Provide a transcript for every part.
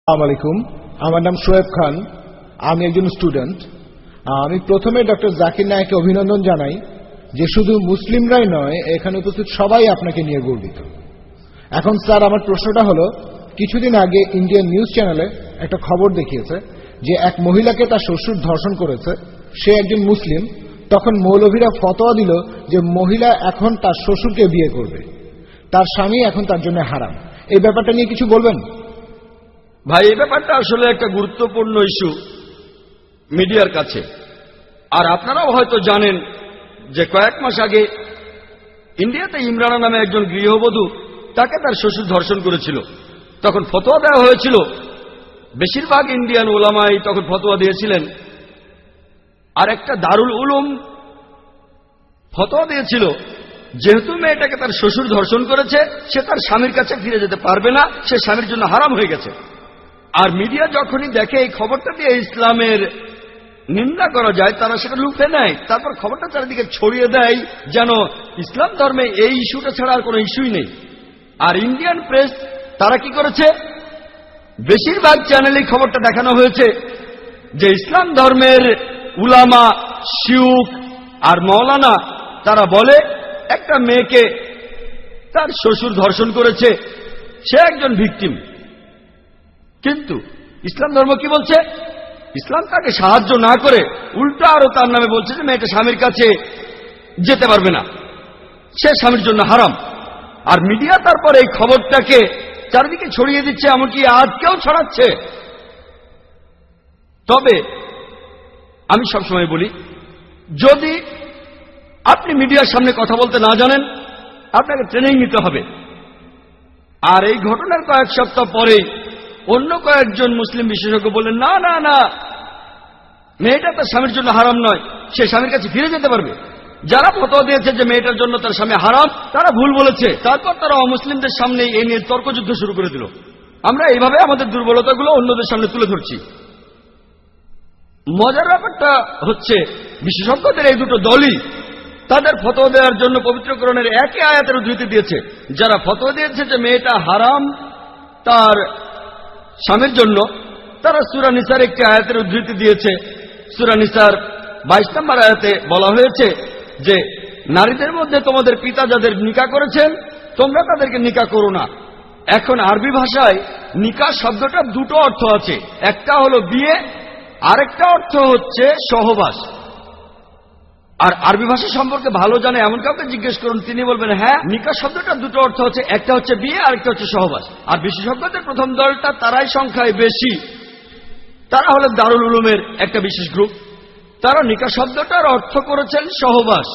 আসসালামু আলাইকুম, আমার নাম শোয়েব খান, আমি একজন স্টুডেন্ট। আমি প্রথমে ডক্টর জাকির নায়েককে অভিনন্দন জানাই যে শুধু মুসলিমরাই নয়, এখানে উপস্থিত সবাই আপনাকে নিয়ে গর্বিত। এখন স্যার, আমার প্রশ্নটা হলো, কিছুদিন আগে ইন্ডিয়ান নিউজ চ্যানেলে একটা খবর দেখিয়েছে যে এক মহিলাকে তার শ্বশুর ধর্ষণ করেছে, সে একজন মুসলিম। তখন মৌলভীরা ফতোয়া দিল যে মহিলা এখন তার শ্বশুরকে বিয়ে করবে, তার স্বামী এখন তার জন্য হারাম। এই ব্যাপারটা নিয়ে কিছু বলবেন? ভাই, এই ব্যাপারটা আসলে একটা গুরুত্বপূর্ণ ইস্যু মিডিয়ার কাছে। আর আপনারাও হয়তো জানেন যে কয়েক মাস আগে ইন্ডিয়াতে ইমরানা নামে একজন গৃহবধূ, তাকে তার শ্বশুর ধর্ষণ করেছিল। তখন ফতোয়া দেওয়া হয়েছিল, বেশিরভাগ ইন্ডিয়ান ওলামাই তখন ফতোয়া দিয়েছিলেন। আর একটা দারুল উলুম ফতোয়া দিয়েছিল, যেহেতু মেয়েটাকে তার শ্বশুর ধর্ষণ করেছে, সে তার স্বামীর কাছে ফিরে যেতে পারবে না, সে স্বামীর জন্য হারাম হয়ে গেছে। আর মিডিয়া যখনই দেখে এই খবরটা দিয়ে ইসলামের নিন্দা করা যায়, তারা সেটা লুফে নেয়, তারপর খবরটা চারিদিকে ছড়িয়ে দেয় যেন ইসলাম ধর্মে এই ইস্যুটা ছাড়া আর কোনো ইস্যুই নেই। আর ইন্ডিয়ান প্রেস তারা কি করেছে, বেশিরভাগ চ্যানেলে খবরটা দেখানো হয়েছে যে ইসলাম ধর্মের উলামা, শিউখ আর মৌলানা তারা বলে একটা মেয়েকে তার শ্বশুর ধর্ষণ করেছে, সে একজন ভিকটিম। কিন্তু ইসলাম ধর্ম কি বলছে? ইসলাম তাকে সাহায্য না করে উল্টো আরো তার নামে বলছে যে মেয়েটা স্বামীর কাছে যেতে পারবে না, সে স্বামীর জন্য হারাম। আর মিডিয়া তারপর এই খবরটাকে চারিদিকে ছড়িয়ে দিচ্ছে, এমনকি আজকেও ছড়াচ্ছে। তবে আমি সবসময় বলি, যদি আপনি মিডিয়ার সামনে কথা বলতে না জানেন, আপনাকে ট্রেনিং নিতে হবে। আর এই ঘটনার কয়েক সপ্তাহ পরেই অন্য কয়েকজন মুসলিম বিশেষজ্ঞ বললেন, না না না, মেয়েটা তার স্বামীর জন্য হারাম নয়, সে স্বামীর কাছে ফিরে যেতে পারবে। যারা ফতোয়া দিয়েছে যে মেয়েটার জন্য তার স্বামী হারাম, তারা ভুল বলেছে। তারপর তারা অমুসলিমদের সামনে এই নিয়ে তর্কযুদ্ধ শুরু করে দিল। আমরা এইভাবে আমাদের দুর্বলতাগুলো অন্যদের সামনে তুলে ধরছি। মজার ব্যাপারটা হচ্ছে, বিশেষজ্ঞদের এই দুটো দলই তাদের ফতোয়া দেওয়ার জন্য পবিত্র কোরআনের একই আয়াতের উদ্ধৃতি দিয়েছে। যারা ফতোয়া দিয়েছে যে মেয়েটা হারাম তার স্বামীর জন্য, তারা সূরা নিসার একটি আয়াতের উদ্ধৃতি দিয়েছে। সূরা নিসার 22 নম্বর আয়াতে বলা হয়েছে যে নারীদের মধ্যে তোমাদের পিতা যাদের নিকাহ করেছেন, তোমরা তাদেরকে নিকাহ করো না। এখন আরবি ভাষায় নিকাহ শব্দটা দুটো অর্থ আছে, একটা হলো বিয়ে, আরেকটা অর্থ হচ্ছে সহবাস। আর আরবি ভাষা সম্পর্কে ভালো জানে এমন কাউকে জিজ্ঞেস করুন, তিনি বলবেন হ্যাঁ, নিকাহ শব্দটা দুটো অর্থ হচ্ছে, একটা হচ্ছে বিয়ে, আরেকটা হচ্ছে সহবাস। আর বিশেষজ্ঞদের প্রথম দলটা, তারাই সংখ্যায় বেশি, তারা হলেন দারুল উলুমের একটা বিশেষ গ্রুপ। তারা নিকাহ শব্দটার অর্থ করেছেন সহবাস।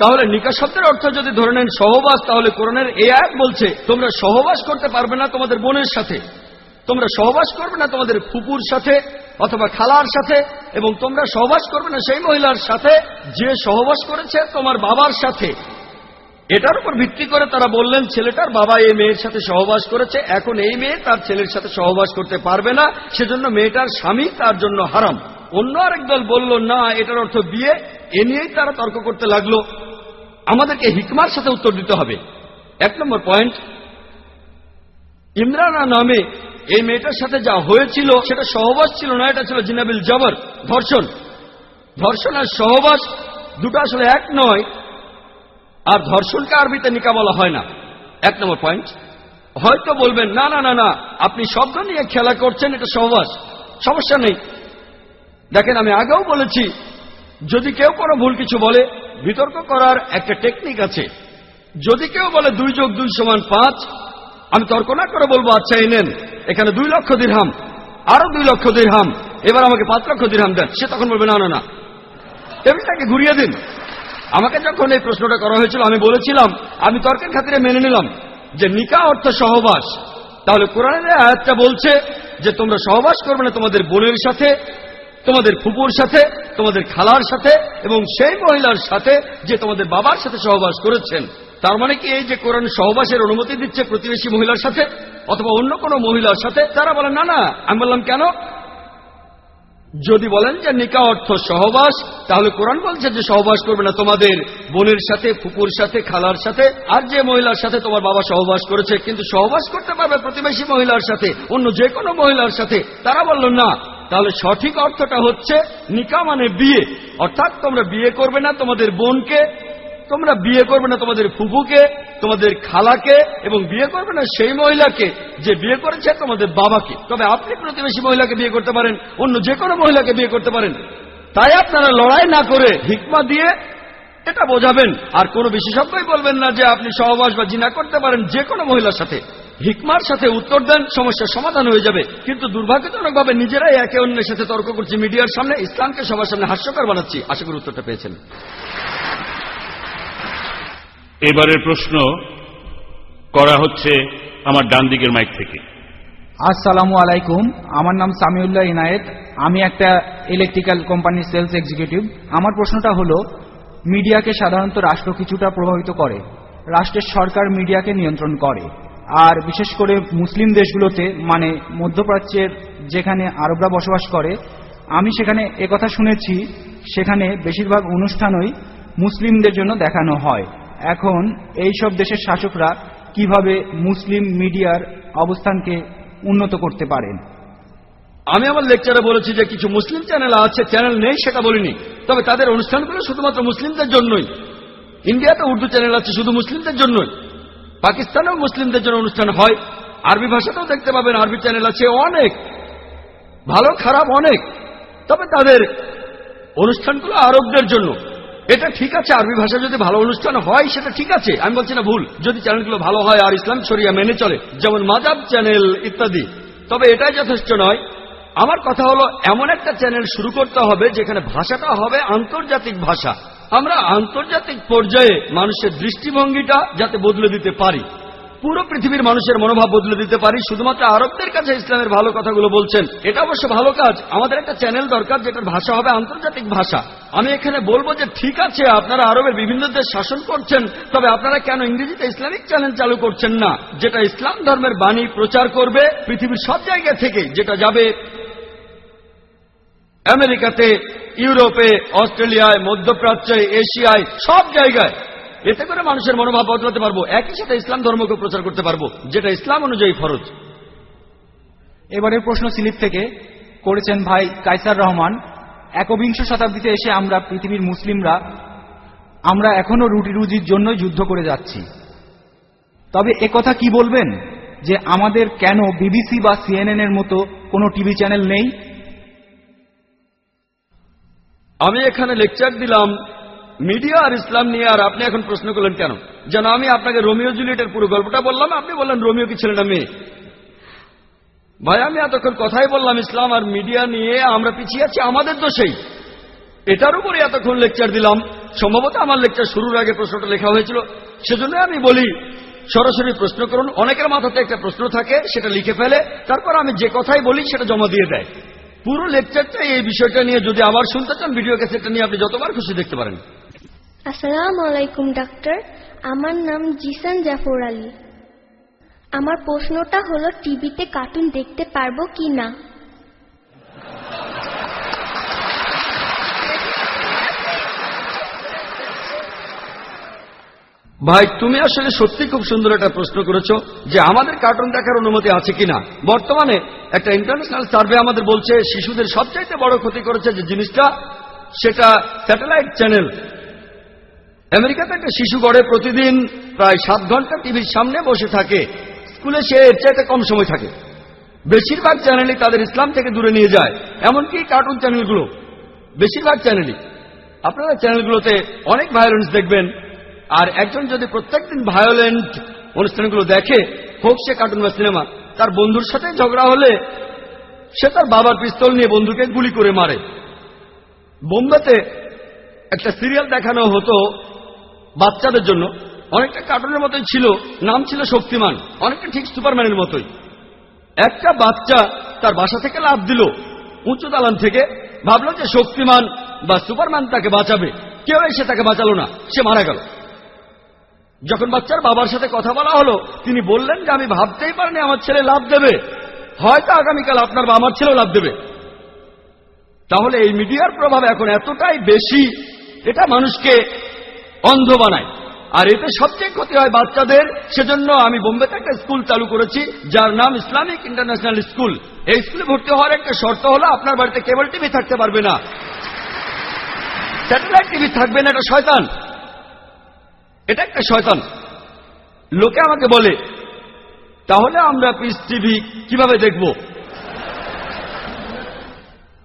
তাহলে নিকাহ শব্দের অর্থ যদি ধরে নেন সহবাস, তাহলে কোরআনের এই আয়াত বলছে তোমরা সহবাস করতে পারবে না তোমাদের বোনের সাথে, তোমরা সহবাস করবে না তোমাদের ফুপুর সাথে অথবা খালার সাথে, এবং তোমরা সহবাস করবে না সেই মহিলার সাথে যে সহবাস করেছে তোমার বাবার সাথে। এটার উপর ভিত্তি করে তারা বললেন ছেলেটার বাবা এই মেয়ের সাথে সহবাস করেছে, এখন এই মেয়ে তার ছেলের সাথে সহবাস করতে পারবে না, সেজন্য মেয়েটার স্বামী তার জন্য হারাম। অন্য আরেক দল বলল না, এটার অর্থ বিয়ে। এ নিয়েই তারা তর্ক করতে লাগলো। আমাদেরকে হিকমার সাথে উত্তর দিতে হবে। 1 নম্বর পয়েন্ট, ইমরানা নামে এই মেয়েটার সাথে যা হয়েছিল সেটা সহবাস ছিল না, এটা ছিল জিনাবিল জবর, ধর্ষণ। ধর্ষণ আর সহবাস দুটো আসলে এক নয়, আর ধর্ষণকে আরবিতে নিকাহ বলা হয় না। 1 নম্বর পয়েন্ট। হয়তো বলবেন না না না না, আপনি শব্দ নিয়ে খেলা করছেন, এটা সহবাস, সমস্যা নেই। দেখেন, আমি আগেও বলেছি, যদি কেউ কোনো ভুল কিছু বলে, বিতর্ক করার একটা টেকনিক আছে। যদি কেউ বলে 2 যোগ 2 সমান 5, আমি তর্ক না করে বলবো আচ্ছা এই নেন, এখানে 2 লক্ষ দিরহাম, আরো 2 লক্ষ দিরহাম, এবার আমাকে 5 লক্ষ দিরহাম দেন। সে তখন বলবে না না না, টেবিলটাকে ঘুরিয়ে দিন। আমাকে যখন এই প্রশ্নটা করা হয়েছিল, আমি বলেছিলাম আমি তর্কের খাতিরে মেনে নিলাম যে নিকাহ অর্থ সহবাস। তাহলে কোরআনের আয়াতটা বলছে যে তোমরা সহবাস করবে না তোমাদের বোনের সাথে, তোমাদের ফুপুর সাথে, তোমাদের খালার সাথে, এবং সেই মহিলার সাথে যে তোমাদের বাবার সাথে সহবাস করেছেন। তার মানে কি এই যে কোরআন সহবাসের অনুমতি দিচ্ছে প্রতিবেশী মহিলার সাথে অথবা অন্য কোনো মহিলার সাথে? তারা বলে না না। আমি বললাম কেন? যদি বলেন যে নিকাহ অর্থ সহবাস, তাহলে কোরআন বলছে যে সহবাস করবে না তোমাদের বোনের সাথে, ফুপুর সাথে, খালার সাথে, আর যে মহিলার সাথে তোমার বাবা সহবাস করেছে। কিন্তু সহবাস করতে পারবে প্রতিবেশী মহিলার সাথে, অন্য যে কোনো মহিলার সাথে। তারা বলল না। তাহলে সঠিক অর্থটা হচ্ছে নিকাহ মানে বিয়ে, অর্থাৎ তোমরা বিয়ে করবে না তোমাদের বোনকে, তোমরা বিয়ে করবে না তোমাদের ফুফুকে, তোমাদের খালাকে, এবং বিয়ে করবে না সেই মহিলাকে যে বিয়ে করেছে তোমাদের বাবাকে। তবে আপনি প্রতিবেশী মহিলাকে বিয়ে করতে পারেন, অন্য যে কোনো মহিলাকে বিয়ে করতে পারেন। তাই আপনারা লড়াই না করে হিকমা দিয়ে এটা বোঝাবেন। আর কোনো বিশেষজ্ঞই বলবেন না যে আপনি সহবাস বা জিনা করতে পারেন যে কোনো মহিলার সাথে। হিকমার সাথে উত্তর দেন, সমস্যার সমাধান হয়ে যাবে। কিন্তু দুর্ভাগ্যজনকভাবে নিজেরাই একে অন্যের সাথে তর্ক করছি মিডিয়ার সামনে, ইসলামকে সবার সামনে হাস্যকর বানাচ্ছি। আশা করি উত্তরটা পেয়েছেন। এবারের প্রশ্ন করা হচ্ছে আমার ডান দিকের মাইক থেকে। আসসালামু আলাইকুম, আমার নাম সামিউল্লাহ ইনায়েত, আমি একটা ইলেকট্রিক্যাল কোম্পানির সেলস এক্সিকিউটিভ। আমার প্রশ্নটা হলো, মিডিয়াকে সাধারণত রাষ্ট্র কিছুটা প্রভাবিত করে, রাষ্ট্রের সরকার মিডিয়াকে নিয়ন্ত্রণ করে, আর বিশেষ করে মুসলিম দেশগুলোতে, মানে মধ্যপ্রাচ্যের যেখানে আরবরা বসবাস করে, আমি সেখানে একথা শুনেছি সেখানে বেশিরভাগ অনুষ্ঠানই মুসলিমদের জন্য দেখানো হয়। এখন এই সব দেশের শাসকরা কিভাবে মুসলিম মিডিয়ার অবস্থানকে উন্নত করতে পারেন? আমি আমার লেকচারে বলেছি যে কিছু মুসলিম চ্যানেল আছে, চ্যানেল নেই সেটা বলিনি, তবে তাদের অনুষ্ঠানগুলো শুধুমাত্র মুসলিমদের জন্যই। ইন্ডিয়াতে উর্দু চ্যানেল আছে শুধু মুসলিমদের জন্যই, পাকিস্তানেও মুসলিমদের জন্য অনুষ্ঠান হয়, আরবি ভাষাতেও দেখতে পাবেন আরবি চ্যানেল আছে অনেক, ভালো খারাপ অনেক। তবে তাদের অনুষ্ঠানগুলো আরবদের জন্য। এটা ঠিক আছে, আরবি ভাষা যদি ভালো অনুষ্ঠান হয় সেটা ঠিক আছে, আমি বলছি না ভুল, যদি চ্যানেলগুলো ভালো হয় আর ইসলাম শরিয়া মেনে চলে, যেমন মাদাব চ্যানেল ইত্যাদি। তবে এটাই যথেষ্ট নয়। আমার কথা হলো এমন একটা চ্যানেল শুরু করতে হবে যেখানে ভাষাটা হবে আন্তর্জাতিক ভাষা। আমরা আন্তর্জাতিক পর্যায়ে মানুষের দৃষ্টিভঙ্গিটা যাতে বদলে দিতে পারি, পুরো পৃথিবীর মানুষের মনোভাব বদলে দিতে পারি। শুধুমাত্র আরবদের কাছে ইসলামের ভালো কথাগুলো বলছেন, এটা অবশ্য ভালো কাজ। আমাদের একটা চ্যানেল দরকার যেটার ভাষা হবে আন্তর্জাতিক ভাষা। আমি এখানে বলবো যে ঠিক আছে, আপনারা আরবের বিভিন্ন দেশ শাসন করছেন, তবে আপনারা কেন ইংরেজিতে ইসলামিক চ্যানেল চালু করছেন না, যেটা ইসলাম ধর্মের বাণী প্রচার করবে পৃথিবীর সব জায়গা থেকে, যেটা যাবে আমেরিকাতে, ইউরোপে, অস্ট্রেলিয়ায়, মধ্যপ্রাচ্যে, এশিয়ায়, সব জায়গায়। এতে করে মানুষের মনোভাব বদলাতে পারবো, একই সাথে ইসলাম ধর্মকে প্রচার করতে পারবো, যেটা ইসলাম অনুযায়ী ফরজ। এবারের প্রশ্ন সিলিপ থেকে করেছেন ভাই কায়সার রহমান। একবিংশ শতাব্দীতে এসে আমরা পৃথিবীর মুসলিমরা আমরা এখনো রুটি রুজির জন্যই যুদ্ধ করে যাচ্ছি। তবে একথা কি বলবেন যে আমাদের কেন বিবিসি বা সিএনএন এর মতো কোনো টিভি চ্যানেল নেই? আমি এখানে লেকচার দিলাম মিডিয়া আর ইসলাম নিয়ে, আর আপনি এখন প্রশ্ন করলেন কেন, যেন আমি আপনাকে রোমিও জুলিয়েটের পুরো গল্পটা বললাম, আপনি বললেন রোমিও কি ছেলে না মেয়ে। ভাই আমি এতক্ষণ কথাই বললাম ইসলাম আর মিডিয়া নিয়ে, আমরা পিছিয়ে আছি আমাদের দোষেই। এটার উপরে এতক্ষণ লেকচার দিলাম। সম্ভবত আমার লেকচার শুরুর আগে প্রশ্নটা লেখা হয়েছিল, সেজন্য আমি বলি সরাসরি প্রশ্ন করুন। অনেকের মাথাতে একটা প্রশ্ন থাকে, সেটা লিখে ফেলে, তারপর আমি যে কথাই বলি সেটা জমা দিয়ে দেয়। পুরো লেকচারটা এই বিষয়টা নিয়ে যদি আবার শুনতে চান, ভিডিও ক্যাসেটটা নিয়ে আপনি যতবার খুশি দেখতে পারেন। আসসালামু আলাইকুম ডাক্তার, আমার নাম জিসান জাফর আলী। আমার প্রশ্নটা হলো টিভিতে কার্টুন দেখতে পারবো কি না? ভাই তুমি আসলে সত্যি খুব সুন্দর একটা প্রশ্ন করেছো যে আমাদের কার্টুন দেখার অনুমতি আছে কিনা। বর্তমানে একটা ইন্টারন্যাশনাল সার্ভে আমাদের বলছে শিশুদের সবচাইতে বড় ক্ষতি করেছে যে জিনিসটা, সেটা স্যাটেলাইট চ্যানেল। আমেরিকাতে একটা শিশু গড়ে প্রতিদিন প্রায় 7 ঘন্টা টিভির সামনে বসে থাকে, স্কুলে সে এর চাইতে কম সময় থাকে। বেশিরভাগ চ্যানেলই তাদের ইসলাম থেকে দূরে নিয়ে যায়, এমনকি কার্টুন চ্যানেলগুলো। বেশিরভাগ চ্যানেলই, আপনারা চ্যানেলগুলোতে অনেক ভায়োলেন্স দেখবেন। আর একজন যদি প্রত্যেকদিন ভায়োলেন্ট অনুষ্ঠানগুলো দেখে, হোক সে কার্টুন বা সিনেমা, তার বন্ধুর সাথে ঝগড়া হলে সে তার বাবার পিস্তল নিয়ে বন্ধুকে গুলি করে মারে। বোম্বেতে একটা সিরিয়াল দেখানো হতো বাচ্চাদের জন্য, অনেকটা কার্টুনের মতোই ছিল, নাম ছিল শক্তিমান, অনেকটা ঠিক সুপারম্যানের মতোই। একটা বাচ্চা তার বাসা থেকে লাফ দিল উঁচু দালান থেকে, ভাবলো যে শক্তিমান বা সুপারম্যান তাকে বাঁচাবে, কেউ এসে তাকে বাঁচালো না, সে মারা গেল। যখন বাচ্চার বাবার সাথে কথা বলা হলো, তিনি বললেন যে আমি ভাবতেই পারিনি আমার ছেলে লাফ দেবে, হয়তো আগামীকাল আপনার বা আমার ছেলেও লাফ দেবে। তাহলে এই মিডিয়ার প্রভাব এখন এতটাই বেশি, এটা মানুষকে অন্ধ বানায়। আর এতে সবচেয়ে ক্ষতি হয় বাচ্চাদের। সেজন্য আমি বোম্বেতে একটা স্কুল চালু করেছি যার নাম ইসলামিক ইন্টারন্যাশনাল স্কুল। এই স্কুলে ভর্তি হওয়ার একটা শর্ত হলো আপনার বাড়িতে কেবল টিভি থাকতে পারবে না, স্যাটেলাইট টিভি থাকবে না। এটা শয়তান, এটা একটা শয়তান। লোকে আমাকে বলে তাহলে আমরা পিস টিভি কিভাবে দেখব?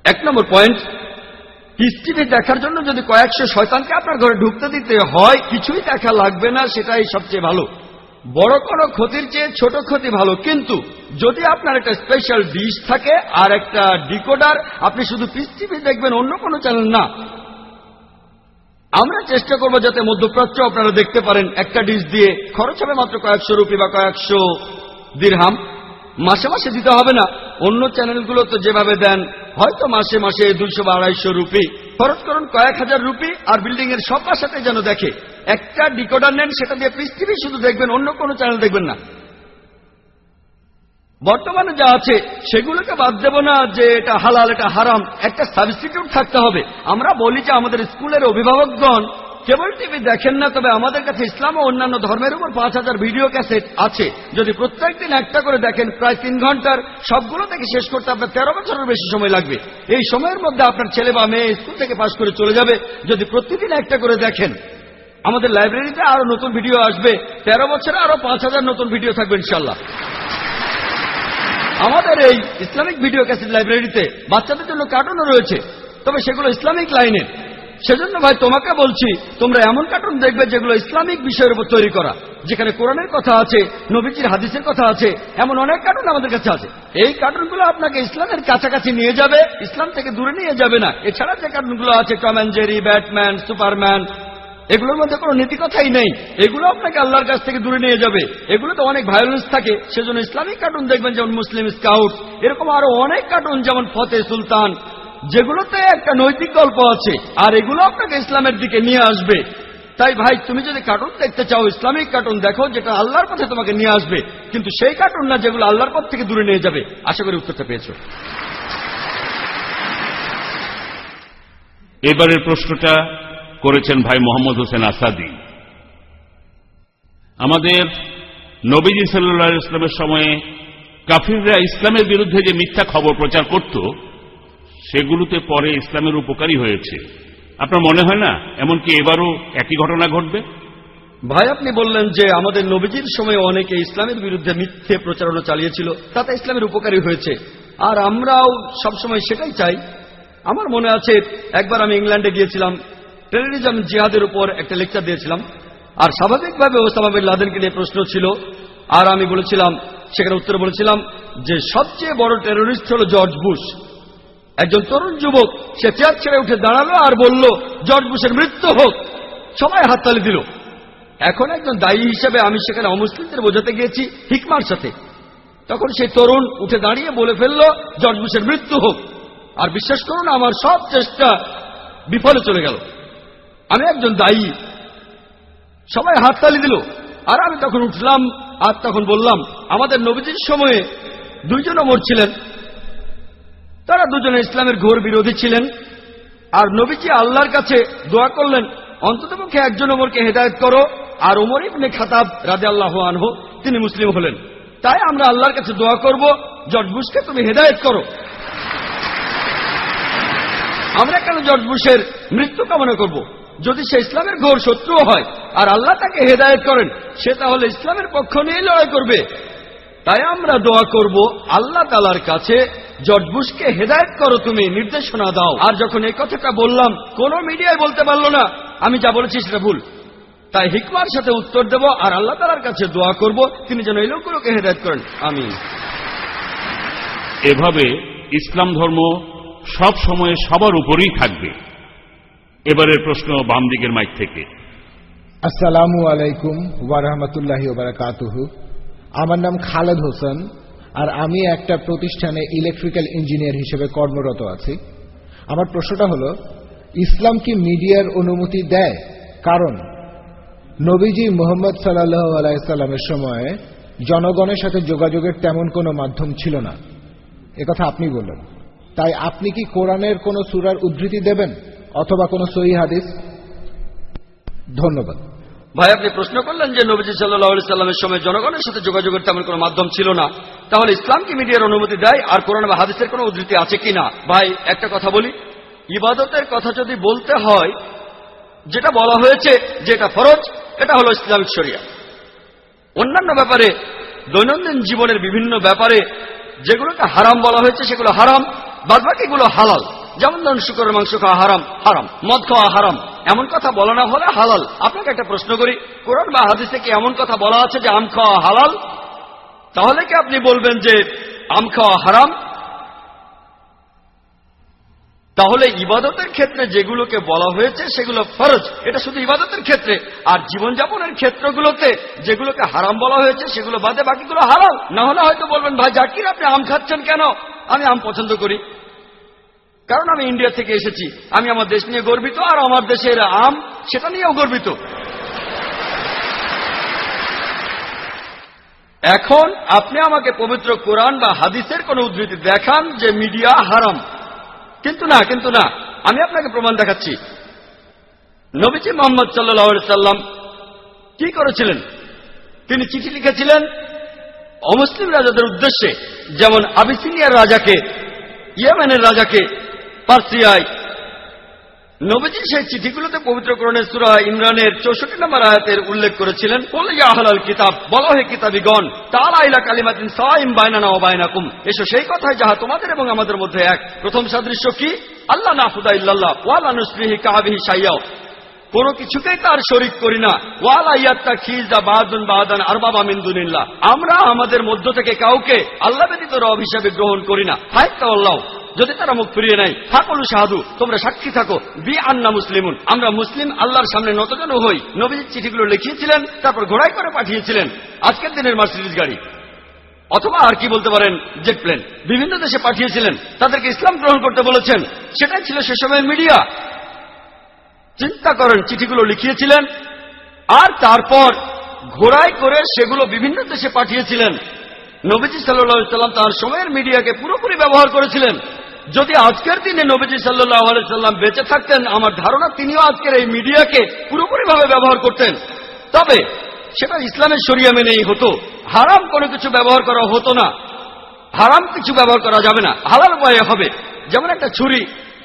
1 নম্বর পয়েন্ট, পিস টিভি দেখার জন্য যদি কয়েকশো শয়তানকে আপনার ঘরে ঢুকতে দিতে হয়, কিছুই দেখা লাগবে না, সেটাই সবচেয়ে ভালো। বড় কোনো ক্ষতির চেয়ে ছোট ক্ষতি ভালো। কিন্তু যদি আপনার একটা স্পেশাল ডিশ থাকে আর একটা ডিকোডার, আপনি শুধু পিস টিভি দেখবেন, অন্য কোনো চ্যানেল না। আমরা চেষ্টা করব যাতে মধ্যপ্রাচ্য আপনারা দেখতে পারেন। একটা ডিশ দিয়ে খরচ হবে মাত্র কয়েকশো রুপি বা কয়েকশো দিরহাম। মাসে মাসে দিতে হবে না। অন্য চ্যানেলগুলো তো যেভাবে দেন, হয়তো মাসে মাসে 200 বা 250 রুপি খরচ করুন, কয়েক হাজার রুপি, আর বিল্ডিং এর সব বাসাতে যেন দেখে। একটা ডিকোডার নেন, সেটা দিয়ে পিস টিভি শুধু দেখবেন, অন্য কোনো চ্যানেল দেখবেন না। বর্তমানে যা আছে সেগুলোকে বাদ দেব না যে এটা হালাল এটা হারাম, একটা সাবস্টিটিউট থাকতে হবে। আমরা বলি যে আমাদের স্কুলের অভিভাবকগণ কেবল টিভি দেখেন না, তবে আমাদের কাছে ইসলাম ও অন্যান্য ধর্মের উপর 5000 ভিডিও ক্যাসেট আছে। যদি প্রত্যেকদিন একটা করে দেখেন, প্রায় 3 ঘন্টার, সবগুলো থেকে শেষ করতে আপনার 13 বছরের বেশি সময় লাগবে। এই সময়ের মধ্যে আপনার ছেলে বা মেয়ে স্কুল থেকে পাশ করে চলে যাবে যদি প্রতিদিন একটা করে দেখেন। আমাদের লাইব্রেরিতে আরো নতুন ভিডিও আসবে, 13 বছরে আরো 5000 নতুন ভিডিও থাকবে ইনশাল্লাহ। আমাদের এই ইসলামিক ভিডিও ক্যাসেট লাইব্রেরিতে বাচ্চাদের জন্য কার্টুনও রয়েছে, তবে সেগুলো ইসলামিক লাইনের। সেজন্য ভাই তোমাকে বলছি, তোমরা এমন কার্টুন দেখবে যেগুলো ইসলামিক বিষয়ের উপর তৈরি করা, যেখানে কোরআনের কথা আছে, নবীজির হাদিসের কথা আছে। এমন অনেক কার্টুন আমাদের কাছে আছে। এই কার্টুনগুলো আপনাকে ইসলামের কাছাকাছি নিয়ে যাবে, ইসলাম থেকে দূরে নিয়ে যাবে না। এছাড়া যে কার্টুনগুলো আছে, Tom and Jerry, Batman, Superman, এগুলোর মধ্যে কোনো নীতি কথাই নেই। এগুলো আপনাকে আল্লাহর কাছ থেকে দূরে নিয়ে যাবে। এগুলোতে অনেক ভায়োলেন্স থাকে, সেজন্য ইসলামিক কার্টুন দেখবেন, যেমন মুসলিম স্কাউট, এরকম আরো অনেক কার্টুন, যেমন ফতে সুলতান, যেগুলোতে একটা নৈতিক গল্প আছে, আর এগুলো আপনাকে ইসলামের দিকে নিয়ে আসবে। তাই ভাই, তুমি যদি কার্টুন দেখতে চাও, ইসলামিক কার্টুন দেখো, যেটা আল্লাহর পথে তোমাকে নিয়ে আসবে, কিন্তু সেই কার্টুন না যেগুলো আল্লাহর পথ থেকে দূরে নিয়ে যাবে। আশা করি উত্তরটা পেয়েছো। এবারের প্রশ্নটা করেছেন ভাই মোহাম্মদ হোসেন আসাদি। আমাদের নবীজি সাল্লাল্লাহু আলাইহি ওয়াসাল্লামের সময়ে কাফিররা ইসলামের বিরুদ্ধে যে মিথ্যা খবর প্রচার করত, সেগুলোতে পরে ইসলামের উপকারী হয়েছে। আপনার মনে হয় না এমনকি এবারও একই ঘটনা ঘটবে? ভাই, আপনি বললেন যে আমাদের নবীজির সময় অনেকে ইসলামের বিরুদ্ধে মিথ্যে প্রচারণা চালিয়েছিল, তাতে ইসলামের উপকারী হয়েছে, আর আমরাও সবসময় সেটাই চাই। আমার মনে আছে একবার আমি ইংল্যান্ডে গিয়েছিলাম, টেররিজম জিহাদের উপর একটা লেকচার দিয়েছিলাম, আর স্বাভাবিকভাবে ওসামা বিন লাদেনকে নিয়ে প্রশ্ন ছিল, আর আমি বলেছিলাম, সেখানে উত্তরে বলেছিলাম যে সবচেয়ে বড় টেররিস্ট হল জর্জ বুশ। একজন তরুণ যুবক সে চেয়ার ছেড়ে উঠে দাঁড়ালো আর বলল, জর্জ বুশের মৃত্যু হোক। সবাই হাততালি দিল। এখন একজন দায়ী হিসেবে আমি সেখানে অমুসলিমদের বোঝাতে গিয়েছি হিকমার সাথে। তখন সেই তরুণ উঠে দাঁড়িয়ে বলে ফেলল, জর্জ বুশের মৃত্যু হোক। আর বিশ্বাস করুন, আমার সব চেষ্টা বিফলে চলে গেল। আমি একজন দায়ী। সবাই হাততালি দিল, আর আমি তখন উঠলাম আর তখন বললাম, আমাদের নবীজির সময়ে 2 জন ওমর ছিলেন, তারা দুজনে ইসলামের ঘোর বিরোধী ছিলেন, আর নবীজি আল্লাহর কাছে দোয়া করলেন, অন্ততপক্ষে একজন ওমরকে হেদায়েত করো। আর ওমর ইবনে খাতাব রাদিয়াল্লাহু আনহু তিনি মুসলিম হলেন। তাই আমরা আল্লাহর কাছে দোয়া করব, জর্জ বুশকে তুমি হেদায়েত করো। আমরা কেন জর্জ বুশের মৃত্যু কামনা করব? যদি সে ইসলামের ঘোর শত্রু হয় আর আল্লাহ তাকে হেদায়েত করেন, সে তাহলে ইসলামের পক্ষ নিয়ে লড়াই করবে। তাই আমরা দোয়া করব আল্লাহ তাআলার কাছে, জর্জ বুশকে হেদায়েত করো, তুমি নির্দেশনা দাও। আর যখন এই কথাটা বললাম, কোন মিডিয়ায় বলতে পারলো না আমি যা বলেছি সেটা ভুল। তাই হিকমার সাথে উত্তর দেব, আর আল্লাহ তাআলার কাছে দোয়া করব তিনি যেন এই লোকগুলোকে হেদায়েত করেন। আমিন। এভাবে ইসলাম ধর্ম সব সময় সবার উপরেই থাকবে। এবারের প্রশ্ন বাম দিকের মাইক থেকে। আসসালামু আলাইকুম ওয়া রাহমাতুল্লাহি ওয়া বারাকাতুহু। আমার নাম খালেদ হোসেন, আর আমি একটা প্রতিষ্ঠানে ইলেকট্রিক্যাল ইঞ্জিনিয়ার হিসেবে কর্মরত আছি। আমার প্রশ্নটা হলো, ইসলাম কি মিডিয়ার অনুমতি দেয়? কারণ নবীজি মুহাম্মদ সাল্লাল্লাহু আলাইহি সাল্লামের সময়ে জনগণের সাথে যোগাযোগের তেমন কোনো মাধ্যম ছিল না। একথা আপনি বললেন। তাই আপনি কি কোরআনের কোনো সূরার উদ্ধৃতি দেবেন অথবা কোনো সহিহ হাদিস? ধন্যবাদ। ভাই, আপনি প্রশ্ন করলেন যে নবীজি সাল্লাল্লাহু আলাইহি সাল্লামের সময় জনগণের সাথে যোগাযোগের তেমন কোনো মাধ্যম ছিল না, তাহলে ইসলাম কি মিডিয়ার অনুমতি দেয় আর কোরআন বা হাদিসের কোনো উদ্ধৃতি আছে কিনা? ভাই, একটা কথা বলি, ইবাদতের কথা যদি বলতে হয়, যেটা বলা হয়েছে যে এটা ফরজ, এটা হলো ইসলামিক শরিয়া। অন্যান্য ব্যাপারে, দৈনন্দিন জীবনের বিভিন্ন ব্যাপারে যেগুলোকে হারাম বলা হয়েছে সেগুলো হারাম, বাদবাকিগুলো হালাল। যেমন ধরুন, শুকরের মাংস খাওয়া হারাম, হারাম। মদ খাওয়া হারাম, এমন কথা বলা না হলে হালাল। আপনাকে একটা প্রশ্ন করি, কোরআন বা হাদিসে কি এমন কথা বলা আছে যে আম খাওয়া হালাল? তাহলে কি আপনি বলবেন যে আম খাওয়া হারাম? তাহলে ইবাদতের ক্ষেত্রে যেগুলোকে বলা হয়েছে সেগুলো ফরজ, এটা শুধু ইবাদতের ক্ষেত্রে। আর জীবনযাপনের ক্ষেত্রগুলোতে যেগুলোকে হারাম বলা হয়েছে সেগুলো বাদে বাকিগুলো হালাল। না হলে হয়তো বলবেন, ভাই জাকির, আপনি আম খাচ্ছেন কেন? আমি আম পছন্দ করি, কারণ আমি ইন্ডিয়া থেকে এসেছি, আমি আমার দেশ নিয়ে গর্বিত, আর আমার দেশের আম সেটা নিয়েও গর্বিত। এখন আপনি আমাকে পবিত্র কোরআন বা হাদিসের কোন উদ্ধৃতি দেখান যে মিডিয়া হারাম। কিন্তু না, আমি আপনাকে প্রমাণ দেখাচ্ছি। নবীজি মুহাম্মদ সাল্লাল্লাহু আলাইহি সাল্লাম কি করেছিলেন? তিনি চিঠি লিখেছিলেন অমুসলিম রাজাদের উদ্দেশ্যে, যেমন আবিসিনিয়ার রাজাকে, ইয়েমেনের রাজাকে, পার্সিয়ায়। নবীজি সেই চিঠিগুলোতে পবিত্র কোরআনের সূরা ইমরানের 64 নম্বর আয়াতের উল্লেখ করেছিলেন, কুল ইয়া আহলাল কিতাব, বলো হে কিতাবীগণ, তাআলা ইলা কালিমাতিন সাওয়াইন বাইনানা ওয়া বাইনাকুম, এসো সেই কথায় যাহা তোমাদের এবং আমাদের মধ্যে এক। প্রথম সাদৃশ্য কি? আল্লাহ নাফুদা ইল্লাল্লাহ ওয়া লা নুশরিহু কাবিহি শাইয়্যা, কোনো কিছুকেই তার শরীক করি না। ওয়া লা ইয়াত্তাখিযা বা'দুন বা'দান আরবাবা মিন দুনিল্লাহ, আমরা আমাদের মধ্য থেকে কাউকে আল্লাহ ব্যতীত রব হিসেবে গ্রহণ করি না। ফায়াতাল্লাহ, যদি তারা মুখ ফিরিয়ে নেয়, ফাকুলু শাহাদু, তোমরা সাক্ষী থাকো, বি আন্না মুসলিমুন, আমরা মুসলিম, আল্লাহর সামনে নতজানু হই। নবীজি চিঠিগুলো লিখিয়েছিলেন, তারপর ঘোড়ায় করে পাঠিয়েছিলেন, আজকের দিনের মার্সিডিজ গাড়ি, অথবা আর কি বলতে পারেন, জেট প্লেন। বিভিন্ন দেশে পাঠিয়েছিলেন, তাদেরকে ইসলাম গ্রহণ করতে বলেছেন। সেটাই ছিল সে সময়ের মিডিয়া। চিন্তা করেন, চিঠিগুলো লিখিয়েছিলেন আর তারপর ঘোড়ায় করে সেগুলো বিভিন্ন দেশে পাঠিয়েছিলেন। নবীজি সাল্লাল্লাহু আলাইহি সাল্লাম তার সময়ের মিডিয়াকে পুরোপুরি ব্যবহার করেছিলেন। যদি আজকের দিনে নবীজি সাল্লাল্লাহু আলাইহি সাল্লাম বেঁচে থাকতেন, আমার ধারণা তিনিও আজকের এই মিডিয়াকে পুরোপুরিভাবে ব্যবহার করতেন। তবে সেটা ইসলামের শরিয়া মেনেই হতো, হারাম কোনো কিছু ব্যবহার করা হতো না। হারাম কিছু ব্যবহার করা যাবে না, হালাল উপায়ে হবে। যেমন একটা ছুরি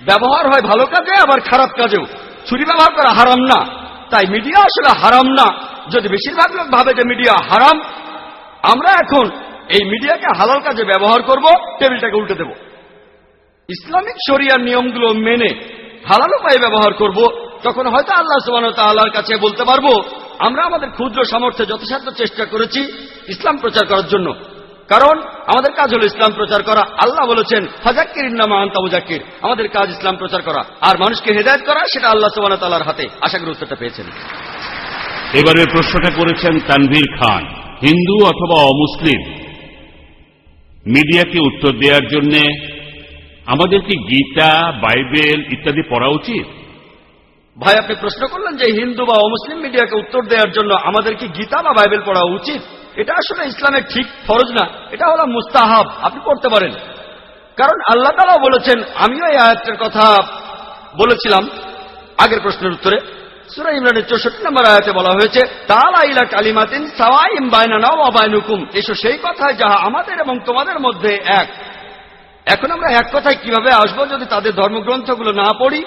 ব্যবহার হয় ভালো কাজে, আবার খারাপ কাজেও। ছুরি ব্যবহার করা হারাম না, তাই মিডিয়া আসলে হারাম না। যদি বেশিরভাগ লোক ভাবে যে মিডিয়া হারাম, আমরা এখন এই মিডিয়াকে হালাল কাজে ব্যবহার করব, টেবিলটাকে উল্টে দেব। ইসলামিক শরিয়ার নিয়মগুলো মেনে হালাল উপায়ে ব্যবহার করব, তখন হয়তো আল্লাহ সুবহানাহু ওয়া তাআলার কাছে বলতে পারবো, আমরা আমাদের ক্ষুদ্র সামর্থ্যে যথাসাধ্য চেষ্টা করেছি ইসলাম প্রচার করার জন্য। কারণ আমাদের কাজ হলো ইসলাম প্রচার করা। আল্লাহ বলেছেন, ফাযাক্কির ইন্নামা আনতা মুযাক্কির, আমাদের কাজ ইসলাম প্রচার করা, আর মানুষকে হেদায়েত করা সেটা আল্লাহ সুবহানাহু ওয়া তাআলার হাতে। আশা করি উত্তরটা পেয়েছেন। এবারের প্রশ্নটা করেছেন তানভীর খান। হিন্দু অথবা অমুসলিম মিডিয়াকে উত্তর দেওয়ার জন্য আমাদের কি গীতা, বাইবেল ইত্যাদি পড়া উচিত? ভাই, আপনি প্রশ্ন করলেন যে হিন্দু বা অমুসলিম মিডিয়াকে উত্তর দেওয়ার জন্য আমাদের কি গীতা বা বাইবেল পড়া উচিত? এটা আসলে ইসলামের ঠিক ফরজ না, এটা হলো মুস্তাহাব, আপনি পড়তে পারেন। কারণ আল্লাহ তাআলা বলেছেন, আমিও এই আয়াতের কথা বলেছিলাম আগের প্রশ্নের উত্তরে। সূরা ইমরানের 64 নম্বর আয়াতে বলা হয়েছে, তাআলা ইলা কালিমাতিন সাওয়াইন বাইনানা ওয়া বাইনুকুম, এসো সেই কথায় যাহা আমাদের এবং তোমাদের মধ্যে এক। এখন আমরা এক কথায় কিভাবে আসবো যদি তাদের ধর্মগ্রন্থগুলো না পড়ি?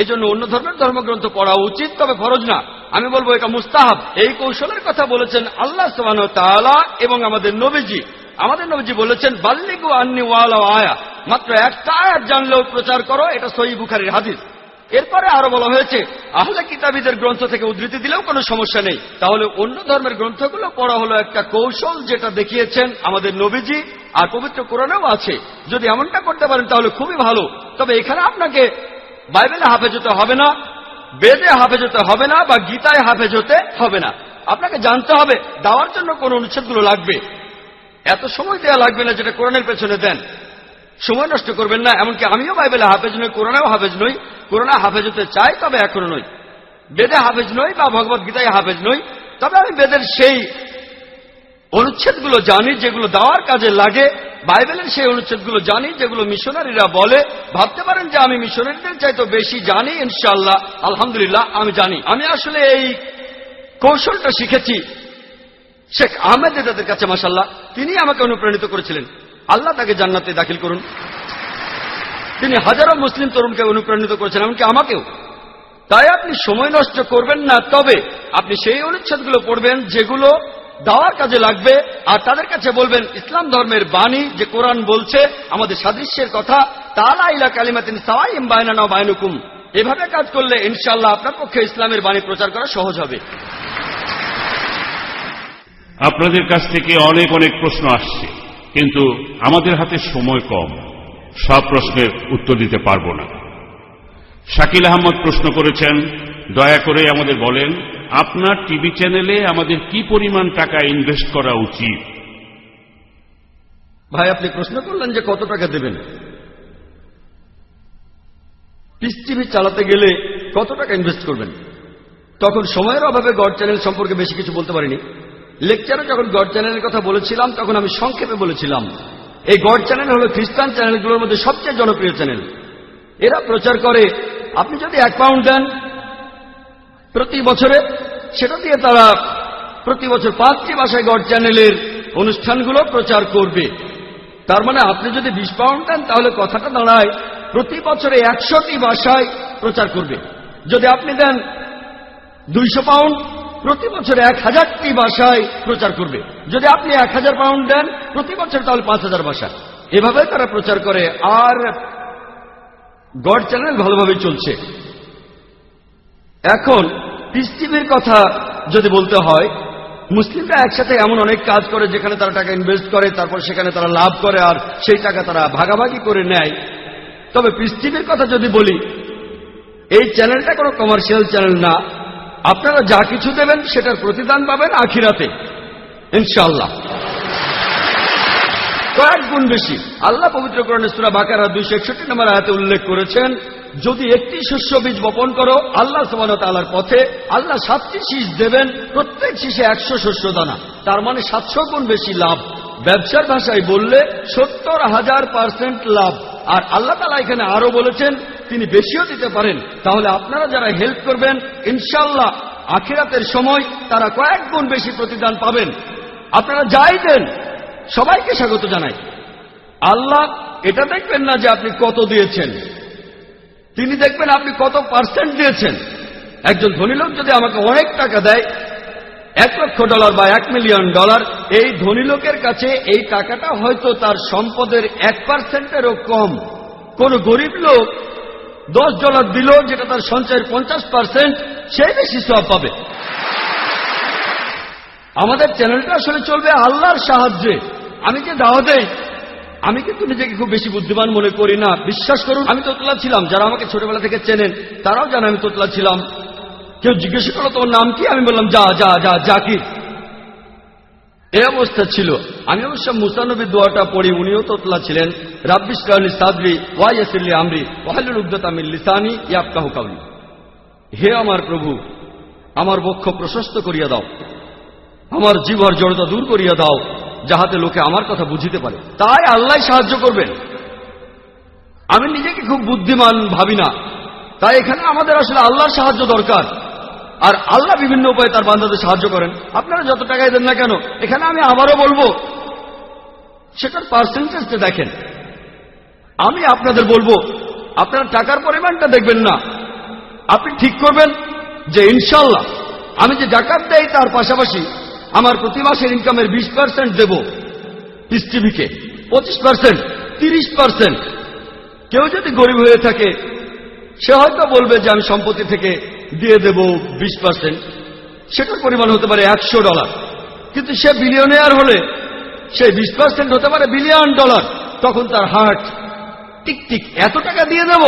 এজন্য অন্য ধর্মের ধর্মগ্রন্থ পড়া উচিত, তবে ফরজ না। আমি বলবো এটা মুস্তাহাব। এই কৌশলের কথা বলেছেন আল্লাহ সুবহানাহু ওয়া তাআলা এবং আমাদের নবীজি। আমাদের নবীজি বলেছেন, বাল্লিগু আন্নি ওয়ালাউ আয়া, মাত্র একটা আয়াত জানলেও প্রচার করো, এটা সহিহ বুখারীর হাদিস। এরপরে আরো বলা হয়েছে, আহলে কিতাবীদের গ্রন্থ থেকে উদ্ধৃতি দিলেও কোনো সমস্যা নেই। তাহলে অন্য ধর্মের গ্রন্থগুলো পড়া হলো একটা কৌশল, যেটা দেখিয়েছেন আমাদের নবীজি, আর পবিত্র কোরআনেও আছে। যদি এমনটা করতে পারেন তাহলে খুবই ভালো। তবে এখানে আপনাকে বাইবেলে হাফেজ হতে হবে না, বেদে হাফেজ হতে হবে না, বা গীতায় হাফেজ হতে হবে না। আপনাকে জানতে হবে দেওয়ার জন্য কোন অনুচ্ছেদগুলো লাগবে। এত সময় দেওয়া লাগবে না যেটা কোরআনের পেছনে দেন। সময় নষ্ট করবেন না। এমনকি আমিও বাইবেলে হাফেজ নই, কোরআনেও হাফেজ নই। কোরআনে হাফেজ হতে চাই, তবে এখনো নই। বেদে হাফেজ নই বা ভগবত গীতায় হাফেজ নই, তবে আমি বেদের সেই অনুচ্ছেদগুলো জানি যেগুলো দেওয়ার কাজে লাগে, বাইবেলের সেই অনুচ্ছেদগুলো জানি যেগুলো মিশনারিরা বলে। ভাবতে পারেন যে আমি মিশনারিদের চাইতে বেশি জানি। ইনশাআল্লাহ, আলহামদুলিল্লাহ আমি জানি। আমি আসলে এই কৌশলটা শিখেছি শেখ আহমেদ দেদাদের কাছে। মাশাআল্লাহ, তিনি আমাকে অনুপ্রাণিত করেছিলেন। আল্লাহ তাকে জান্নাতে দাখিল করুন। তিনি হাজারো মুসলিম তরুণকে অনুপ্রাণিত করেছেন, এমনকি আমাকেও। তাই আপনি সময় নষ্ট করবেন না, তবে আপনি সেই অনুচ্ছেদগুলো পড়বেন যেগুলো দাওয়ার কাজে লাগবে, আর তাদের কাছে বলবেন ইসলাম ধর্মের বাণী যে কোরআন বলছে আমাদের সাদৃশ্যের কথা, তাআলা ইলা কালিমাতিন সাওয়াইম বাইনানা ওয়া বাইনাকুম। এভাবে কাজ করলে ইনশাআল্লাহ আপনার পক্ষে ইসলামের বাণী প্রচার করা সহজ হবে। আপনাদের কাছ থেকে অনেক অনেক প্রশ্ন আসছে, কিন্তু আমাদের হাতে সময় কম, সব প্রশ্নের উত্তর দিতে পারব না। শাকিল আহমদ প্রশ্ন করেছেন, দয়া করে আমাদের বলেন আপনার টিভি চ্যানেলে আমাদের কি পরিমাণ টাকা ইনভেস্ট করা উচিত? ভাই, আপনি প্রশ্ন করলেন যে কত টাকা দেবেন। পিস টিভি চালাতে গেলে কত টাকা ইনভেস্ট করবেন? তখন সময়ের অভাবে গড চ্যানেল সম্পর্কে বেশি কিছু বলতে পারিনি। লেকচারে যখন গড চ্যানেলের কথা বলেছিলাম তখন আমি সংক্ষেপে বলেছিলাম এই গড চ্যানেল হলো খ্রিস্টান চ্যানেলগুলোর মধ্যে সবচেয়ে জনপ্রিয় চ্যানেল। এরা প্রচার করে আপনি যদি 1 পাউন্ড দেন প্রতি বছরে, সেটা দিয়ে তারা প্রতি বছর 5টি ভাষায় গড চ্যানেলের অনুষ্ঠানগুলো প্রচার করবে। তার মানে আপনি যদি 20 পাউন্ড দেন তাহলে কথাটা দাঁড়ায় প্রতি বছরে 100টি ভাষায় প্রচার করবে। যদি আপনি দেন 200 পাউন্ড, প্রতি বছরে 1000টি ভাষায় প্রচার করবে। যদি আপনি 1000 পাউন্ড দেন প্রতি বছর, তাহলে 5000 ভাষা। এভাবে তারা প্রচার করে, আর গড চ্যানেল ভালোভাবে চলছে। এখন পিস টিভির কথা যদি বলতে হয়, মুসলিমরা একসাথে এমন অনেক কাজ করে যেখানে তারা টাকা ইনভেস্ট করে, তারপর সেখানে তারা লাভ করে, আর সেই টাকা তারা ভাগাভাগি করে নেয়। তবে পিস টিভির কথা যদি বলি, এই চ্যানেলটা কোনো কমার্শিয়াল চ্যানেল না। আপনারা যা কিছু দেবেন সেটার প্রতিদান পাবেন আখিরাতে ইনশাআল্লাহ, কয়েক গুণ বেশি। আল্লাহ পবিত্র কোরআনে সূরা বাকারা 261 নম্বর আয়াতে উল্লেখ করেছেন, যদি একটি শস্য বীজ বপন করো আল্লাহ সুবহানাহু ওয়া তাআলার পথে, আল্লাহ 7টি শীষ দেবেন, প্রত্যেক শীষে 100 শস্য দানা। তার মানে 700 গুণ বেশি লাভ। ব্যবসার ভাষায় বললে 70,000% লাভ। আর আল্লাহ তাআলা এখানে আরো বলেছেন তিনি বেশিও দিতে পারেন। তাহলে আপনারা যারা হেল্প করবেন ইনশাআল্লাহ আখিরাতের সময় তারা কয়েক গুণ বেশি প্রতিদান পাবেন। আপনারা যাই দেন সবাইকে স্বাগত জানাই। আল্লাহ এটা দেখবেন না যে আপনি কত দিয়েছেন, তিনি দেখবেন আপনি কত পার্সেন্ট দিয়েছেন। একজন ধনী লোক যদি আমাকে অনেক টাকা দেয়, $1,00,000 বা $1,000,000, এই ধনী লোকের কাছে এই টাকাটা হয়তো তার সম্পদের 1%-এরও কম। কোন গরিব লোক $10 দিল, যেটা তার সঞ্চয়ের 50%, সে বেশি সওয়াব পাবে। আমাদের চ্যানেলটা আসলে চলবে আল্লাহর সাহায্যে। আমি যে দাওয়া দেই, আমি কিন্তু নিজেকে খুব বেশি বুদ্ধিমান মনে করি না। বিশ্বাস করুন, আমি তোতলা ছিলাম। যারা আমাকে ছোটবেলা থেকে চেনেন তারাও জানে আমি তোতলা ছিলাম। কেউ জিজ্ঞেস করলো তোর নাম কি, আমি বললাম জাকির। এই অবস্থা ছিল। আমি অবশ্য মুসা নবীর দোয়াটা পড়ি, উনিও তোতলা ছিলেন। রাব্বি ইশরাহ লি সাদরি ওয়া ইয়াসসির লি আমরি ওয়াহলুল উকদাতাম মিন লিসানি ইয়াফকাহু কাওলি। হে আমার প্রভু, আমার বক্ষ প্রশস্ত করিয়া দাও, আমার জিহ্বার জড়তা দূর করিয়া দাও, যাহাতে লোকে আমার কথা বুঝিতে পারে। তাই আল্লাহ সাহায্য করবেন। আমি নিজেকে খুব বুদ্ধিমান ভাবি না, তাই এখানে আমাদের আসলে আল্লাহর সাহায্য দরকার। আর আল্লাহ বিভিন্ন উপায়ে তার বান্দাদের সাহায্য করেন। আপনারা যত টাকাই দেন না কেন, এখানে আমি আবারও বলবো সেটার পার্সেন্টেজটা দেখেন। আমি আপনাদের বলবো আপনারা টাকার পরিমাণটা দেখবেন না, আপনি ঠিক করবেন যে ইনশাআল্লাহ আমি যে যাকাত দেই তার পাশাপাশি আমার প্রতি মাসের ইনকামের 20% দেব পিস টিভিকে, 25%, 30%। কেউ যদি গরিব হয়ে থাকে সে হয়তো বলবে যে আমি সম্পত্তি থেকে দিয়ে দেব 20%, সেটার পরিমাণ হতে পারে $100। কিন্তু সে বিলিয়নিয়ার হলে সেই 20% হতে পারে $1 বিলিয়ন। তখন তার হার্ট টিকটিক, এত টাকা দিয়ে দেব।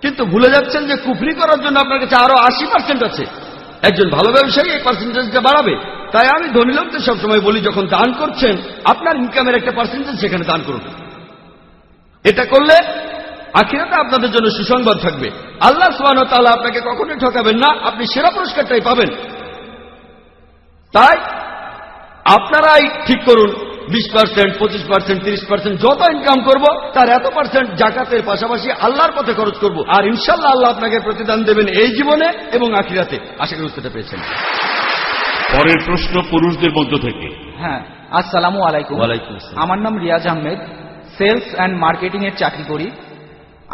কিন্তু ভুলে যাচ্ছেন যে কুফরি করার জন্য আপনার কাছে আরো 80% আছে। একজন ভালো ব্যবসায়ী এই পার্সেন্টেজটা বাড়াবে। তাই আমি ধনী লোকদের সবসময় বলি, যখন দান করছেন আপনার ইনকামের একটা পার্সেন্টেজ সেখানে দান করুন। এটা করলে আখিরাতে আপনাদের জন্য সুসংবাদ থাকবে। আল্লাহ সুবহানাহু ওয়া তাআলা আপনাকে কখনোই ঠকাবেন না, আপনি সেরা পুরস্কারটাই পাবেন। তাই আপনারাই ঠিক করুন 20%, 25%, 30% যত ইনকাম করব তার এত পার্সেন্ট জাকাতের পাশাপাশি আল্লাহর পথে খরচ করব, আর ইনশাআল্লাহ আল্লাহ আপনাকে প্রতিদান দেবেন এই জীবনে এবং আখিরাতে। আশা করি উত্তরটা পেয়েছেন। পরের প্রশ্ন পুরুষদের মধ্য থেকে। হ্যাঁ, আসসালামু আলাইকুম। ওয়ালাইকুম আসসালাম। আমার নাম Riaz Ahmed, sales and marketing এর চাকরি করি।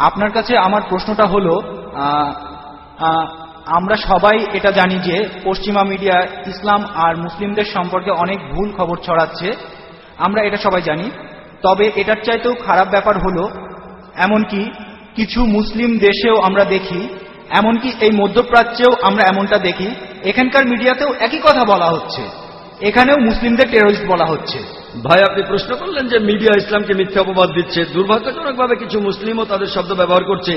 আপনার কাছে আমার প্রশ্নটা হলো, আমরা সবাই এটা জানি যে পশ্চিমা মিডিয়া ইসলাম আর মুসলিমদের সম্পর্কে অনেক ভুল খবর ছড়াচ্ছে, আমরা এটা সবাই জানি। তবে এটার চাইতেও খারাপ ব্যাপার হলো, এমনকি কিছু মুসলিম দেশেও আমরা দেখি, এমনকি এই মধ্যপ্রাচ্যেও আমরা এমনটা দেখি, এখানকার মিডিয়াতেও একই কথা বলা হচ্ছে, এখানেও মুসলিমদের টেররিস্ট বলা হচ্ছে। ভাই, আপনি প্রশ্ন করলেন যে মিডিয়া ইসলামকে মিথ্যা অপবাদ দিচ্ছে, দুর্ভাগ্যজনকভাবে কিছু মুসলিমও তাদের শব্দ ব্যবহার করছে।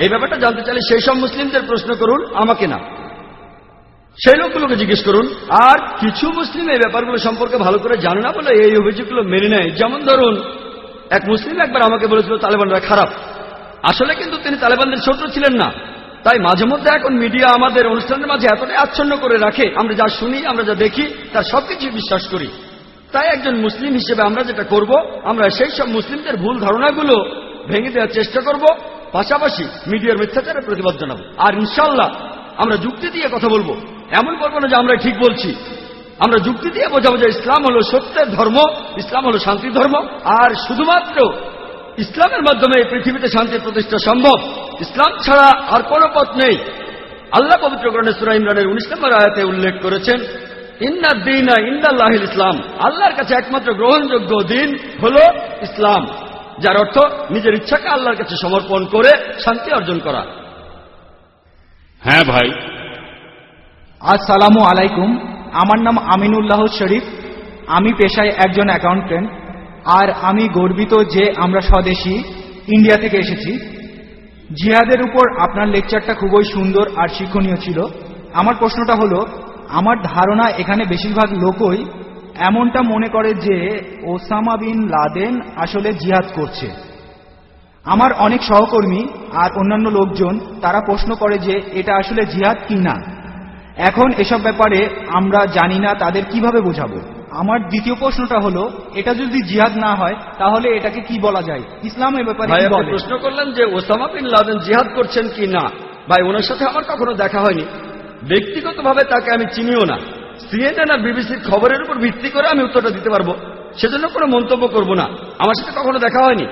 এই ব্যাপারটা জানতে চাইলে সেই সব মুসলিমদের প্রশ্ন করুন, আমাকে না, সেই লোকগুলোকে জিজ্ঞেস করুন। আর কিছু মুসলিম এই ব্যাপারগুলো সম্পর্কে ভালো করে জানে না বলে এই অভিযোগগুলো মেনে নেয়। যেমন ধরুন, এক মুসলিম একবার আমাকে বলেছিল তালেবানরা খারাপ, আসলে কিন্তু তিনি তালেবানদের শত্রু ছিলেন না। তাই মাঝে মধ্যে এখন মিডিয়া আমাদের অনুষ্ঠানের মাঝে এতটাই আচ্ছন্ন করে রাখে, আমরা যা শুনি, আমরা যা দেখি, তার সবকিছু বিশ্বাস করি। তাই একজন মুসলিম হিসেবে আমরা যেটা করব, আমরা সেই সব মুসলিমদের ভুল ধারণাগুলো ভেঙে দেওয়ার চেষ্টা করব, পাশাপাশি মিডিয়ার মিথ্যাচারের প্রতিবাদ জানাবো। আর ইনশাআল্লাহ আমরা যুক্তি দিয়ে কথা বলবো, এমন করবো না যে আমরা ঠিক বলছি। আমরা যুক্তি দিয়ে বোঝাবো যে ইসলাম হলো সত্যের ধর্ম, ইসলাম হলো শান্তির ধর্ম, আর শুধুমাত্র ইসলামের মাধ্যমে এই পৃথিবীতে শান্তির প্রতিষ্ঠা সম্ভব, ইসলাম ছাড়া আর কোনো পথ নেই। আল্লাহ পবিত্র কোরআনে সূরা ইমরানের 19 নম্বর আয়াতে উল্লেখ করেছেন, ইন্না দ্বীনা ইনদাল্লাহিল ইসলাম, আল্লাহর কাছে একমাত্র গ্রহণযোগ্য দিন হলো ইসলাম, যার অর্থ নিজের ইচ্ছাকে আল্লাহর কাছে সমর্পণ করে শান্তি অর্জন করা। হ্যাঁ ভাই। আসসালামু আলাইকুম। আমার নাম আমিনুল্লাহ শরীফ, আমি পেশায় একজন অ্যাকাউন্টেন্ট, আর আমি গর্বিত যে আমরা স্বদেশী ইন্ডিয়া থেকে এসেছি। জিহাদের উপর আপনার লেকচারটা খুবই সুন্দর আর শিক্ষণীয় ছিল। আমার প্রশ্নটা হলো, আমার ধারণা এখানে বেশিরভাগ লোকই এমনটা মনে করে যে ওসামা বিন লাদেন আসলে জিহাদ করছে। আমার অনেক সহকর্মী আর অন্যান্য লোকজন তারা প্রশ্ন করে যে এটা আসলে জিহাদ কি না। এখন এসব ব্যাপারে আমরা জানি না, তাদের কিভাবে বোঝাবো। আমার দ্বিতীয় প্রশ্নটা হলো, এটা যদি জিহাদ না হয় তাহলে এটাকে কি বলা যায়, ইসলাম এ ব্যাপারে ভাই, কি আপনি বলে? প্রশ্ন করলেন যে ওসামা বিন লাদেন জিহাদ করছেন কি না। ভাই, ওনার সাথে আমার কখনো দেখা হয়নি, ব্যক্তিগতভাবে তাকে আমি চিনিও না। সিএনএন আর বিবিসির খবরের উপর ভিত্তি করে আমি উত্তরটা দিতে পারবো, সেজন্য কোনো মন্তব্য করব না। আমার সাথে কখনো দেখা হয়নি,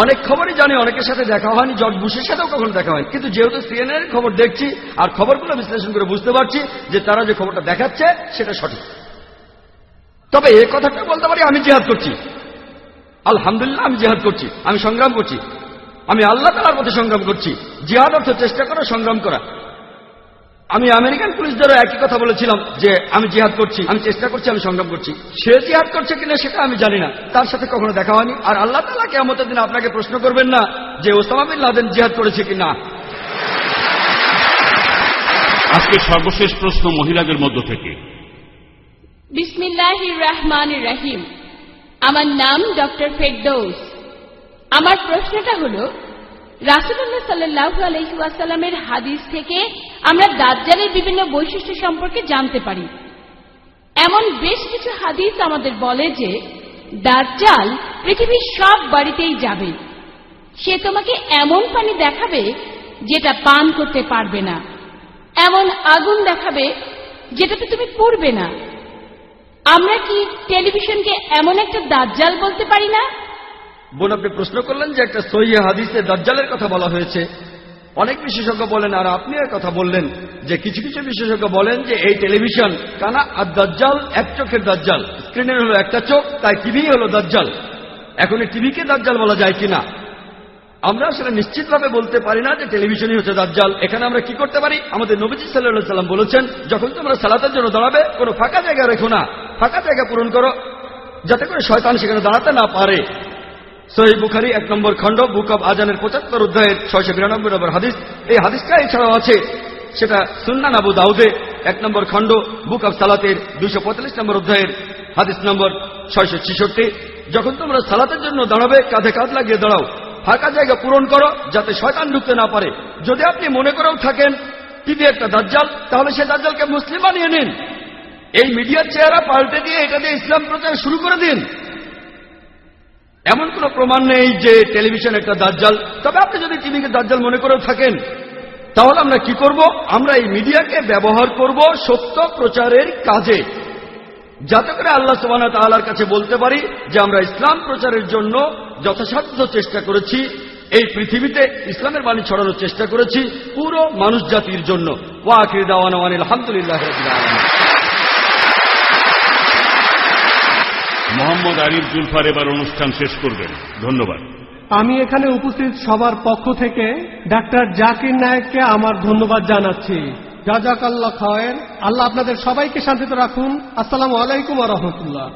অনেক খবরই জানি, অনেকের সাথে দেখা হয়নি, জর্জ বুশের সাথেও কখনো দেখা হয়নি। কিন্তু যেহেতু সিএনএন এর খবর দেখছি আর খবরগুলো বিশ্লেষণ করে বুঝতে পারছি যে তারা যে খবরটা দেখাচ্ছে সেটা সঠিক। তবে এই কথাটা বলতে পারি, আমি জিহাদ করছি, আলহামদুলিল্লাহ আমি জিহাদ করছি, আমি সংগ্রাম করছি, আমি আল্লাহ তাআলার পথে সংগ্রাম করছি। জিহাদ অর্থ চেষ্টা করা, সংগ্রাম করা। আমি আমেরিকান পুলিশদেরও একই কথা বলেছিলাম যে আমি জিহাদ করছি, আমি চেষ্টা করছি, আমি সংগ্রাম করছি। সে জিহাদ করছে কিনা সেটা আমি জানি না, তার সাথে কখনো দেখা হয়নি। আর আল্লাহ তাআলা কিয়ামতের দিন আপনাকে প্রশ্ন করবেন না যে ওসামা বিন লাদেন জিহাদ করেছে কিনা। আজকে সর্বশেষ প্রশ্ন মহিলাদের মধ্য থেকে। বিসমিল্লাহির রহমানির রহিম। আমার নাম ডক্টর ফেরদৌস। আমার প্রশ্নটা হলো, রাসূলুল্লাহ সাল্লাল্লাহু আলাইহি ওয়াসাল্লামের হাদিস থেকে আমরা দাজ্জালের বিভিন্ন বৈশিষ্ট্য সম্পর্কে জানতে পারি। এমন বেশ কিছু হাদিস আমাদের বলে যে দাজ্জাল পৃথিবীর সব বাড়িতেই যাবে, সে তোমাকে এমন পানি দেখাবে যেটা পান করতে পারবে না, এমন আগুন দেখাবে যেটাতে তুমি পড়বে না। আমরা কি টেলিভিশনকে এমন একটা দাজ্জাল বলতে পারি না? বোন, আপনি প্রশ্ন করলেন যে একটা সহিহ হাদিসে দাজ্জালের কথা বলা হয়েছে। অনেক বিশেষজ্ঞ বলেন, আর আপনি এর কথা বললেন যে কিছু কিছু বিশেষজ্ঞ বলেন যে এই টেলিভিশন কানা আর দাজ্জাল, এক চোখের দাজ্জাল, স্ক্রিনের হলো একটা চোখ, তাই টিভি হলো দাজ্জাল। এখন এই টিভিকে দাজ্জাল বলা যায় কিনা আমরা আসলে নিশ্চিতভাবে বলতে পারি না যে টেলিভিশনই হচ্ছে দাজ্জাল। এখানে আমরা কি করতে পারি, আমাদের নবীজি সাল্লাল্লাহু আলাইহি সাল্লাম বলেছেন, যখন তোমরা সালাতের জন্য দাঁড়াবে কোনো ফাঁকা জায়গা রেখো না, ফাঁকা জায়গা পূরণ করো যাতে করে শয়তান সেখানে দাঁড়াতে না পারে। সহিহ বুখারী 1 নম্বর খণ্ড, বুক অব আজানের 75 অধ্যায়ের 692 নম্বর হাদিস। এই হাদিসটা এছাড়াও আছে, সেটা সুন্নান আবু দাউদে 1 নম্বর খণ্ড, বুক অব সালাতের 245 নম্বর অধ্যায়ের হাদিস নম্বর 666। যখন তোমরা সালাতের জন্য দাঁড়াবে কাঁধে কাঁধ লাগিয়ে দাঁড়াও, ফাঁকা জায়গা পূরণ করো যাতে শয়তান ঢুকতে না পারে। যদি আপনি মনে করেও থাকেন টিভি একটা দাজ্জাল, তাহলে সে দাজ্জালকে মুসলিম বানিয়ে নিন। এই মিডিয়ার চেহারা পাল্টে দিয়ে এটা দিয়ে ইসলাম প্রচার শুরু করে দিন। এমন কোনো প্রমাণ নেই যে টেলিভিশন একটা দাজ্জাল। তবে আপনি যদি টিভিকে দাজ্জাল মনে করেও থাকেন, তাহলে আমরা কি করব? আমরা এই মিডিয়াকে ব্যবহার করব সত্য প্রচারের কাজে, যাতে করে আল্লাহ সুবহানাহু ওয়া তাআলার কাছে বলতে পারি যে আমরা ইসলাম প্রচারের জন্য যথাসাধ্য চেষ্টা করেছি, এই পৃথিবীতে ইসলামের বাণী ছড়ানোর চেষ্টা করেছি পুরো মানুষ জাতির জন্য। ওয়া আখিরু দাওয়ানা আলহামদুলিল্লাহি রাব্বিল আলামিন। মোহাম্মদ আরিফ জুলফার এবার অনুষ্ঠান শেষ করবেন। ধন্যবাদ। আমি এখানে উপস্থিত সবার পক্ষ থেকে ডাক্তার জাকির নায়েককে আমার ধন্যবাদ জানাচ্ছি। জাযাকাল্লাহ খায়ের। আল্লাহ আপনাদের সবাইকে শান্তিতে রাখুন। আসসালামু আলাইকুম ওয়া রাহমাতুল্লাহ।